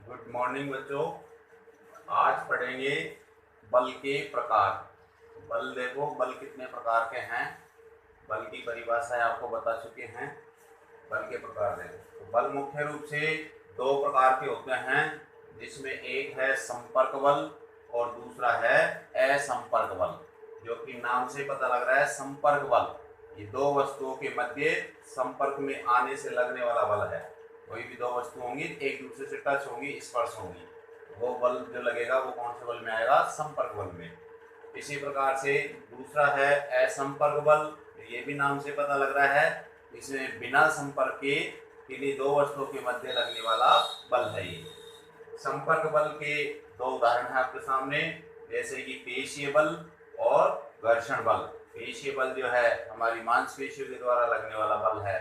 Good morning बच्चों। आज पढ़ेंगे बल के प्रकार। बल देखो, बल कितने प्रकार के हैं। बल की परिभाषाएं आपको बता चुके हैं। बल के प्रकार देखो, तो बल मुख्य रूप से दो प्रकार के होते हैं, जिसमें एक है संपर्क बल और दूसरा है असंपर्क बल। जो कि नाम से पता लग रहा है संपर्क बल, ये दो वस्तुओं के मध्य संपर्क में आने से लगने वाला बल है। कोई भी दो वस्तु होंगी, एक दूसरे से टच होंगी, स्पर्श होंगी, वो बल जो लगेगा वो कौन से बल में आएगा? संपर्क बल में। इसी प्रकार से दूसरा है असंपर्क बल। ये भी नाम से पता लग रहा है, इसमें बिना संपर्क के किन्हीं दो वस्तुओं के मध्य लगने वाला बल है ये। संपर्क बल के दो उदाहरण हैं आपके सामने, जैसे कि पेशीय बल और घर्षण बल। पेशीय बल जो है हमारी मांसपेशियों के द्वारा लगने वाला बल है,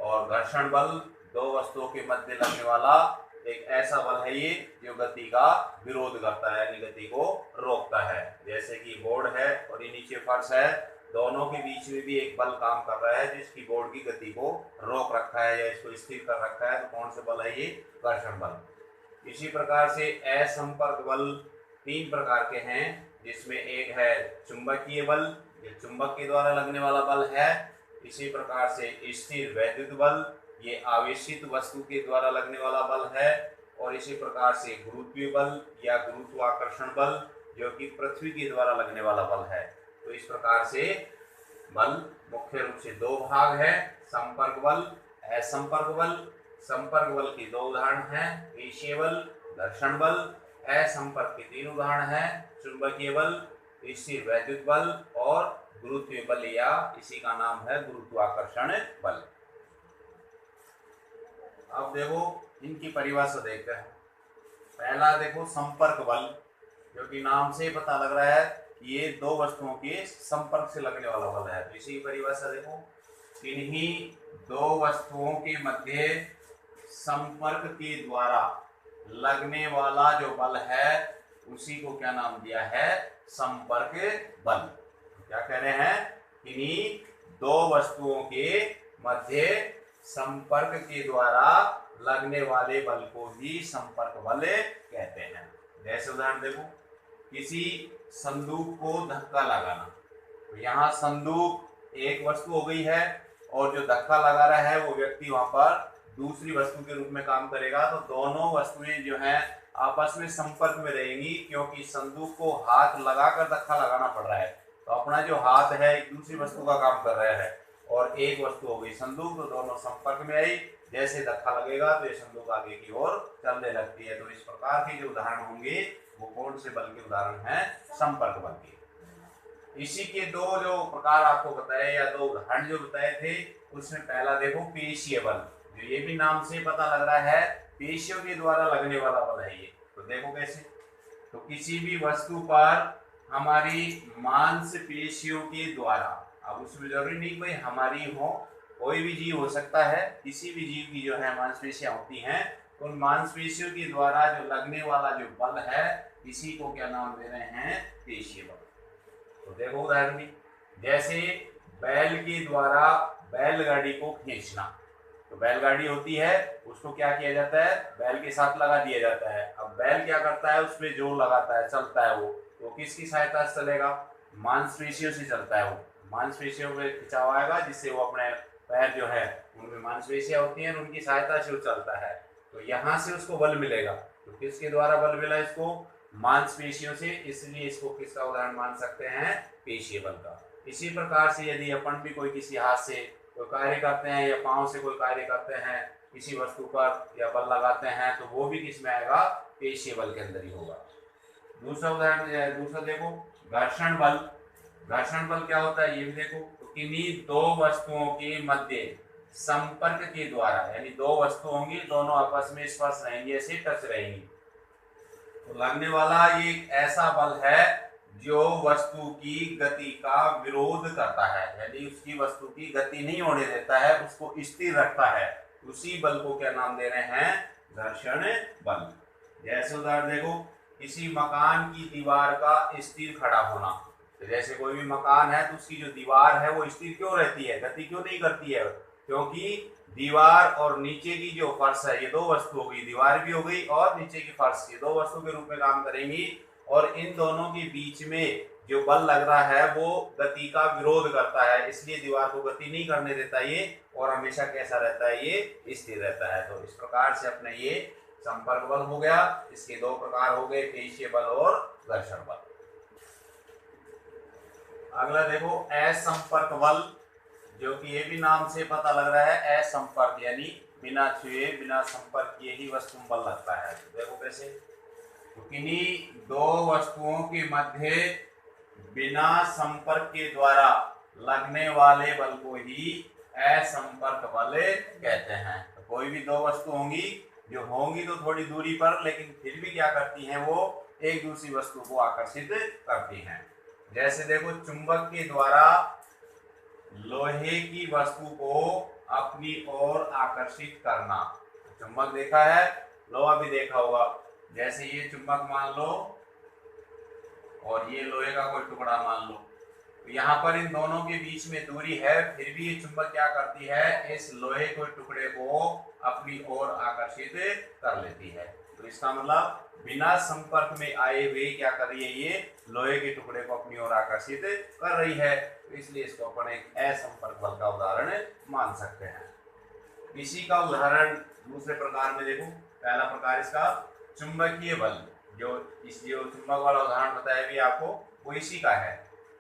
और घर्षण बल दो वस्तुओं के मध्य लगने वाला एक ऐसा बल है ये जो गति का विरोध करता है, यानी गति को रोकता है। जैसे कि बोर्ड है और ये नीचे फर्श है, दोनों के बीच में भी एक बल काम कर रहा है जिसकी बोर्ड की गति को रोक रखा है या इसको स्थिर कर रखा है। तो कौन सा बल है? ये घर्षण बल। इसी प्रकार से असंपर्क बल तीन प्रकार के हैं, जिसमें एक है चुंबकीय बल, ये चुंबक के द्वारा लगने वाला बल है। इसी प्रकार से स्थिर वैद्युत बल, ये आवेशित वस्तु के द्वारा लगने वाला बल है। और इसी प्रकार से गुरुत्वीय बल या गुरुत्वाकर्षण बल, जो कि पृथ्वी के द्वारा लगने वाला बल है। तो इस प्रकार से बल मुख्य रूप से दो भाग है, संपर्क बल, असंपर्क बल। संपर्क बल के दो उदाहरण हैं, पेशीय बल, घर्षण बल। असंपर्क के तीन उदाहरण हैं, चुंबकीय बल, स्थिर वैद्युत बल और गुरुत्वीय बल, या इसी का नाम है गुरुत्वाकर्षण बल। अब देखो इनकी परिभाषा देखते हैं। पहला देखो संपर्क बल, जो कि नाम से पता लग रहा है कि ये दो वस्तुओं के संपर्क से लगने वाला बल है। तो इसी की परिभाषा देखो, किन्हीं दो वस्तुओं के मध्य संपर्क के द्वारा लगने वाला जो बल है उसी को क्या नाम दिया है? संपर्क बल। क्या कह रहे हैं? किन्हीं दो वस्तुओं के मध्य संपर्क के द्वारा लगने वाले बल को ही संपर्क बल कहते हैं। जैसे उदाहरण देखो, किसी संदूक को धक्का लगाना। तो यहाँ संदूक एक वस्तु हो गई है और जो धक्का लगा रहा है वो व्यक्ति वहां पर दूसरी वस्तु के रूप में काम करेगा। तो दोनों वस्तुएं जो हैं आपस में संपर्क में रहेंगी, क्योंकि संदूक को हाथ लगाकर धक्का लगाना पड़ रहा है। तो अपना जो हाथ है एक दूसरी वस्तु का काम कर रहा है, और एक वस्तु हो गई संदूक, तो दोनों संपर्क में आई। जैसे धक्का लगेगा तो ये संदूक आगे की ओर चलने लगती है। तो इस प्रकार के जो उदाहरण होंगे वो कौन से बल के उदाहरण हैं? संपर्क बल के। इसी के दो जो प्रकार आपको बताए या दो उदाहरण जो बताए थे, उसमें पहला देखो पेशीय बल, जो ये भी नाम से पता लग रहा है पेशियों के द्वारा लगने वाला बल है ये। तो देखो कैसे, तो किसी भी वस्तु पर हमारी मांसपेशियों के द्वारा, अब उसमें जरूरी नहीं भाई हमारी हो, कोई भी जीव हो सकता है, किसी भी जीव की जो है मांसपेशियां होती हैं, उन मांसपेशियों के द्वारा जो लगने वाला जो बल है इसी को क्या नाम दे रहे हैं? पेशीय बल। तो देखो उदाहरण भी, जैसे बैल के द्वारा बैलगाड़ी को खींचना। तो बैलगाड़ी होती है, उसको क्या किया जाता है? बैल के साथ लगा दिया जाता है। अब बैल क्या करता है? उसमें जोर लगाता है, चलता है वो। तो किसकी सहायता से चलेगा? मांसपेशियों से चलता है वो। मांसपेशियों में खिंचाव आएगा, जिससे वो अपने पैर जो है उनमें मांसपेशियां होती हैं, उनकी सहायता से वो चलता है। तो यहाँ से उसको बल मिलेगा। तो किसके द्वारा बल मिला इसको? मांसपेशियों से। इसलिए इसको किसका उदाहरण मान सकते हैं? पेशीय बल का। इसी प्रकार से यदि अपन भी कोई किसी हाथ से कोई कार्य करते हैं या पांव से कोई कार्य करते हैं किसी वस्तु पर या बल लगाते हैं, तो वो भी किस में आएगा? पेशीय बल के अंदर ही होगा। दूसरा उदाहरण, दूसरा देखो घर्षण बल। घर्षण बल क्या होता है ये भी देखो, तो किन्हीं दो वस्तुओं के मध्य संपर्क के द्वारा, यानी दो वस्तु होंगी, दोनों आपस में स्पर्श रहेंगी, ऐसे टच रहेंगी, तो लगने वाला ये एक ऐसा बल है जो वस्तु की गति का विरोध करता है, यानी उसकी वस्तु की गति नहीं होने देता है, उसको स्थिर रखता है। उसी बल को क्या नाम दे रहे हैं? घर्षण बल। जैसे उदाहरण देखो, किसी मकान की दीवार का स्थिर खड़ा होना। तो जैसे कोई भी मकान है तो उसकी जो दीवार है वो स्थिर क्यों रहती है? गति क्यों नहीं करती है? क्योंकि दीवार और नीचे की जो फर्श है, ये दो वस्तु हो गई, दीवार भी हो गई और नीचे की फर्श, ये दो वस्तु के रूप में काम करेंगी। और इन दोनों के बीच में जो बल लग रहा है वो गति का विरोध करता है, इसलिए दीवार को गति नहीं करने देता ये, और हमेशा कैसा रहता है, ये स्थिर रहता है। तो इस प्रकार से अपने ये संपर्क बल हो गया। इसके दो प्रकार हो गए, पेशीय बल और घर्षण बल। अगला देखो असंपर्क बल, जो कि ये भी नाम से पता लग रहा है, असंपर्क यानी बिना छुए बिना संपर्क किए ही वस्तु में बल लगता है। तो देखो कैसे, तो किन्हीं दो वस्तुओं के मध्य बिना संपर्क के द्वारा लगने वाले बल को ही असंपर्क बल कहते हैं। तो कोई भी दो वस्तु होंगी, जो होंगी तो थोड़ी दूरी पर, लेकिन फिर भी क्या करती हैं, वो एक दूसरी वस्तु को आकर्षित करती हैं। जैसे देखो, चुंबक के द्वारा लोहे की वस्तु को अपनी ओर आकर्षित करना। चुंबक देखा है, लोहा भी देखा होगा। जैसे ये चुंबक मान लो और ये लोहे का कोई टुकड़ा मान लो, तो यहाँ पर इन दोनों के बीच में दूरी है, फिर भी ये चुंबक क्या करती है, इस लोहे के टुकड़े को अपनी ओर आकर्षित कर लेती है। तो इसका मतलब बिना संपर्क में आए हुए क्या कर रही है, ये लोहे के टुकड़े को अपनी ओर आकर्षित कर रही है। तो इसलिए इसको अपन एक असंपर्क बल का उदाहरण मान सकते हैं। इसी का उदाहरण दूसरे प्रकार में देखो। पहला प्रकार इसका चुंबकीय बल, जो चुंबक वाला उदाहरण बताया भी आपको, वो इसी का है।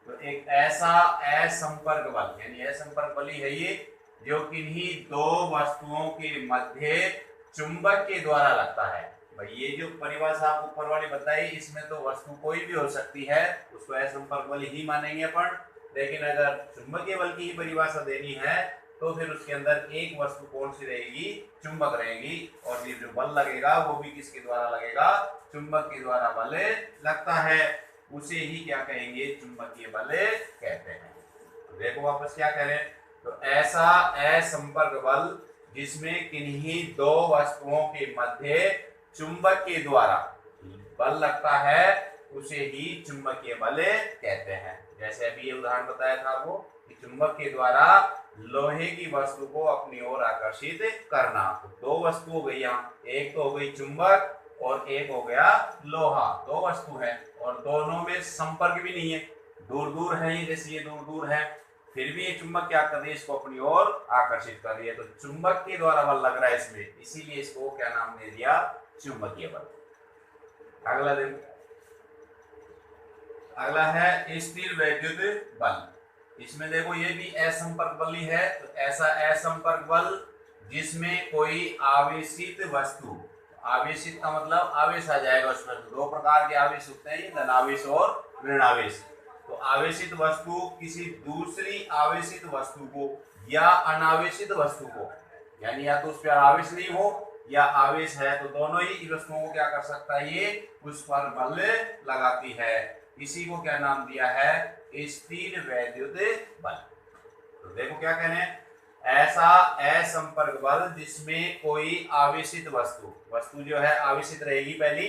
तो एक ऐसा असंपर्क बल, यानी असंपर्क बल ही है ये, जो किन्हीं दो वस्तुओं के मध्य चुंबक के द्वारा लगता है। भाई ये जो परिभाषा आपको ऊपर वाली बताई, इसमें तो वस्तु कोई भी हो सकती है, उसको असंपर्क बल ही मानेंगे अपन। लेकिन अगर चुंबकीय बल की ही परिभाषा देनी है तो फिर उसके अंदर एक वस्तु कौन सी रहेगी, चुंबक रहेगी, और ये जो बल लगेगा वो भी किसके द्वारा लगेगा, चुंबक के द्वारा बल लगता है। उसे ही क्या कहेंगे, चुंबकीय बल कहते हैं। तो देखो वापस क्या कह रहे हैं, तो ऐसा असंपर्क बल जिसमें किन्हीं दो वस्तुओं के मध्य चुंबक के द्वारा बल लगता है, उसे ही चुंबकीय बल कहते हैं। जैसे अभी ये उदाहरण बताया था आपको कि चुंबक के द्वारा लोहे की वस्तु को अपनी ओर आकर्षित करना। तो दो वस्तु हो गई यहाँ, एक तो हो गई चुंबक और एक हो गया लोहा। दो वस्तु है और दोनों में संपर्क भी नहीं है, दूर दूर है ये, जैसे ये दूर दूर है, फिर भी ये चुंबक क्या कर रही है, इसको अपनी ओर आकर्षित कर रही है। तो चुंबक के द्वारा बल लग रहा है इसमें, इसीलिए इसको क्या नाम दे दिया, चुंबकीय बल। अगला देखो, अगला है स्थिर वैद्युत बल। इसमें देखो ये भी असंपर्क बल ही है। तो ऐसा असंपर्क बल जिसमें कोई आवेशित वस्तु, आवेशित का मतलब आवेश आ जाएगा उसमें। दो प्रकार के आवेश होते हैं, धनावेश और ऋणावेश। तो आवेशित वस्तु किसी दूसरी आवेशित वस्तु को या अनावेशित वस्तु को, यानी या तो उस पर आवेश नहीं हो या आवेश है, तो दोनों ही वस्तुओं को क्या कर सकता है, ये उस पर बल लगाती है। इसी को क्या नाम दिया है, स्थिर वैद्युत बल। तो देखो क्या कहने हैं, ऐसा असंपर्क बल जिसमें कोई आवेशित वस्तु, वस्तु जो है आवेशित रहेगी पहली,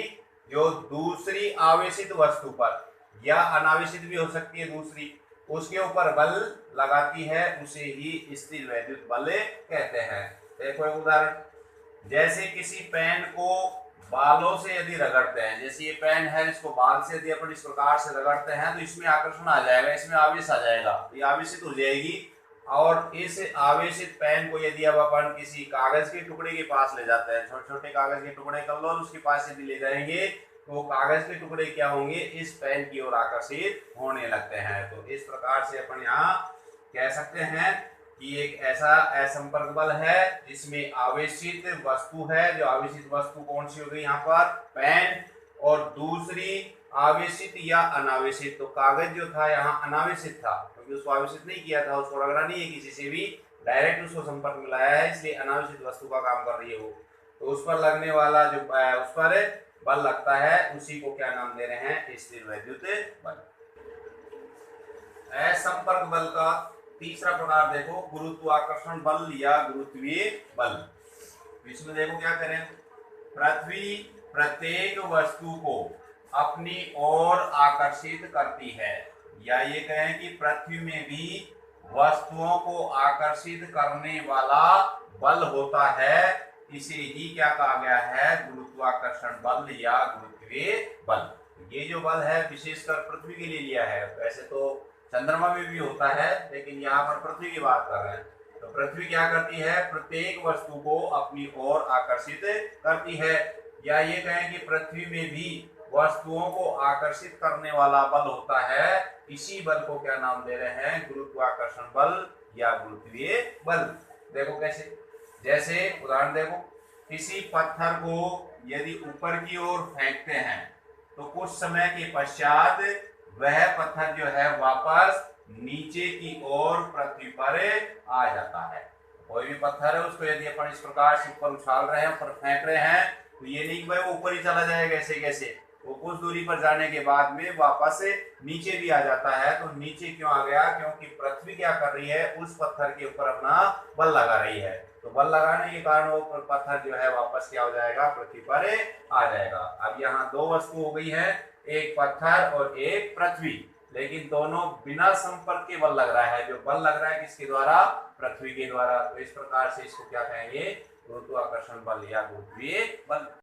जो दूसरी आवेशित वस्तु पर या अनावेशित भी हो सकती है दूसरी, उसके ऊपर बल लगाती है, उसे ही स्थिर वैद्युत बल कहते हैं। देखो एक उदाहरण, जैसे किसी पेन को बालों से यदि रगड़ते हैं, जैसे ये पेन है, इसको बाल से यदि अपन इस प्रकार से रगड़ते हैं तो इसमें आकर्षण आ जाएगा, इसमें आवेश आ जाएगा, ये आवेशित हो जाएगी। और इस आवेशित पेन को यदि अब अपन किसी कागज के टुकड़े के पास ले जाते हैं, छोटे छोटे कागज के टुकड़े कर लो और उसके पास यदि ले जाएंगे तो वो कागज के टुकड़े क्या होंगे, इस पेन की ओर आकर्षित होने लगते हैं। तो इस प्रकार से अपन यहाँ कह सकते हैं कि एक ऐसा असंपर्क बल है जिसमें आवेशित वस्तु है, जो आवेशित वस्तु कौन सी हो गई यहाँ पर, पेन, और दूसरी आवेशित या अनावेशित। तो कागज जो था यहाँ अनावेशित था, क्योंकि उसको आवेशित नहीं किया था, उसको रगड़ा नहीं है किसी से भी, डायरेक्ट उसको संपर्क में लाया है, इसलिए अनावेशित वस्तु का काम कर रही है वो। तो उस पर लगने वाला जो उस पर बल लगता है, उसी को क्या नाम दे रहे हैं, स्थिर वैद्युत बल। असंपर्क बल का तीसरा प्रकार देखो, गुरुत्वाकर्षण बल या गुरुत्वीय बल। इसमें देखो क्या करें, पृथ्वी प्रत्येक वस्तु को अपनी ओर आकर्षित करती है, या ये कहें कि पृथ्वी में भी वस्तुओं को आकर्षित करने वाला बल होता है, इसे ही क्या कहा गया है, गुरुत्वाकर्षण बल या गुरुत्वीय बल। ये जो बल है विशेषकर पृथ्वी के लिए लिया है, वैसे तो चंद्रमा में भी होता है, लेकिन यहाँ पर पृथ्वी की बात कर रहे हैं। तो पृथ्वी क्या करती है, प्रत्येक वस्तु को अपनी ओर आकर्षित करती है, या ये कहें कि पृथ्वी में भी वस्तुओं को आकर्षित करने वाला बल होता है। इसी बल को क्या नाम दे रहे हैं, गुरुत्वाकर्षण बल या गुरुत्वीय बल। देखो कैसे, जैसे उदाहरण देखो, किसी पत्थर को यदि ऊपर की ओर फेंकते हैं तो कुछ समय के पश्चात वह पत्थर जो है वापस नीचे की ओर पृथ्वी पर आ जाता है। कोई भी पत्थर है उसको यदि अपन इस प्रकार से ऊपर उछाल रहे हैं, ऊपर फेंक रहे हैं, तो ये नहीं कि भाई वो ऊपर ही चला जाएगा ऐसे कैसे, वो कुछ दूरी पर जाने के बाद में वापस नीचे भी आ जाता है। तो नीचे क्यों आ गया, क्योंकि पृथ्वी क्या कर रही है, उस पत्थर के ऊपर अपना बल लगा रही है। तो बल लगाने के कारण वो पत्थर जो है वापस क्या हो जाएगा, पृथ्वी पर आ जाएगा। अब यहाँ दो वस्तु हो गई है, एक पत्थर और एक पृथ्वी, लेकिन दोनों बिना संपर्क के बल लग रहा है। जो बल लग रहा है किसके द्वारा, पृथ्वी के द्वारा। तो इस प्रकार से इसको क्या कहेंगे, गुरुत्वाकर्षण बल या गुरुत्वीय बल।